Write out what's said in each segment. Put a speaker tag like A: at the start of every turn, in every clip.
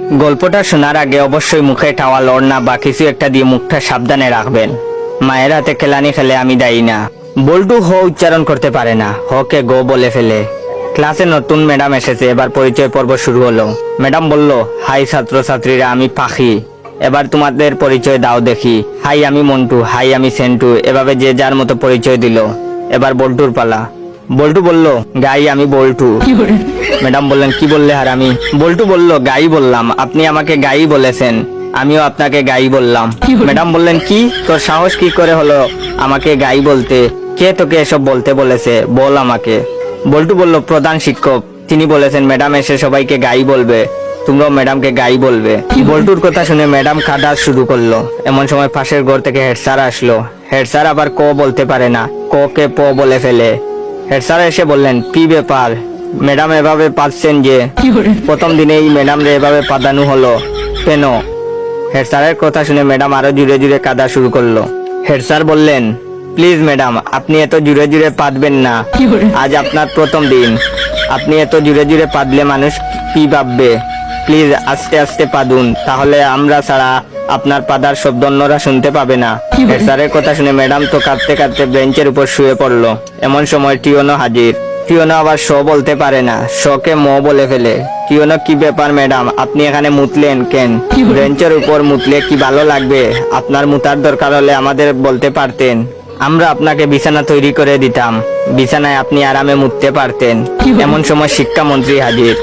A: গল্পটা শোনার আগে অবশ্যই মুখে টাওয়াল ওড়না বা কিছু একটা দিয়ে মুখটা সাবধানে রাখবেন। মায়ের হাতে খেলানি খেলে আমি দায়ী না। বল্টু হ উচ্চারণ করতে পারে না, হকে গো বলে ফেলে। ক্লাসে নতুন ম্যাডাম এসেছে, এবার পরিচয় পর্ব শুরু হলো। ম্যাডাম বলল, হাই ছাত্রছাত্রীরা, আমি পাখি, এবার তোমাদের পরিচয় দাও দেখি। হাই আমি মন্টু, হাই আমি সেন্টু, এভাবে যে যার মতো পরিচয় দিল। এবার বল্টুর পালা। বল্টু বলল, গাই আমি বল্টু। ম্যাডাম বললেন, কি বললে হারামি? বল্টু বলল, গাই বললাম, আপনি আমাকে গাই বলেছেন, আমিও আপনাকে গাই বললাম। ম্যাডাম বললেন, কি তোর সাহস কি করে হলো আমাকে গাই বলতে? কে তোকে এসব বলতে বলেছে, বল আমাকে। বল্টু বলল, প্রধান শিক্ষক, তিনি বলেছেন ম্যাডাম এসে সবাইকে গাই বলবে, তোমরাও ম্যাডামকে গাই বলবে। বল্টুর কথা শুনে ম্যাডাম কাঁদা শুরু করলো। এমন সময় পাশের ঘর থেকে হেড স্যার আসলো। হেড স্যার আবার ক বলতে পারে না, ক কে প বলে ফেলে। হেড স্যার এসে বললেন, কি ব্যাপার ম্যাডাম এভাবে পাচ্ছেন যে? প্রথম দিনেই ম্যাডাম রে এভাবে পাদানো হলো কেন? হেড স্যারের কথা শুনে ম্যাডাম আরো জুড়ে জুড়ে কাঁদা শুরু করলো। হেড স্যার বললেন, প্লিজ ম্যাডাম, আপনি এত জুড়ে জুড়ে পাদবেন না, আজ আপনার প্রথম দিন, আপনি এত জুড়ে জুড়ে পাদলে মানুষ কি ভাববে? প্লিজ আস্তে আস্তে পাদুন, তাহলে আমরা ছাড়া আপনার পাদার শব্দ অন্যরা শুনতে পাবে না। হেড স্যারের কথা শুনে ম্যাডাম তো কাঁদতে কাঁদতে বেঞ্চের উপর শুয়ে পড়লো। এমন সময় টিওনো হাজির। টিওনো আবার শ বলতে পারে না, শকে ম বলে ফেলে। টিওনো, কি ব্যাপার ম্যাডাম, আপনি এখানে মুতলেন কেন? বেঞ্চের উপর মুতলে কি ভালো লাগবে? আপনার মুতার দরকার হলে আমাদের বলতে পারতেন, আমরা আপনাকে বিছানা তৈরি করে দিতাম, বিছানায় আপনি আরামে মুততে পারতেন। এমন সময় শিক্ষামন্ত্রী হাজির।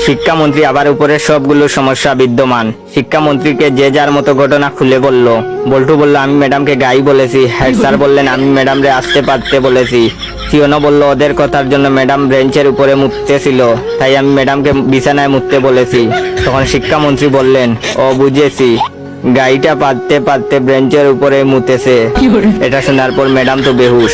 A: শিক্ষামন্ত্রী আবার উপরের সবগুলো সমস্যা বিদ্যমান। শিক্ষামন্ত্রীকে যে যার মতো ঘটনা খুলে বলল। বল্টু বলল, আমি ম্যাডামকে গাই বলেছি। হেড স্যার বললেন, আমি ম্যাডাম রে আসতে পারতে বলেছি। টিওনো বলল, ওদের কথার জন্য ম্যাডাম বেঞ্চের উপরে মুততেছিল, তাই আমি ম্যাডামকে বিছানায় মুততে বলেছি। তখন শিক্ষামন্ত্রী বললেন, ও বুঝেছি, গাড়িটা পাততে পাততে বেঞ্চের উপরে মুতেছে। এটা শোনার পর ম্যাডাম তো বেহুশ।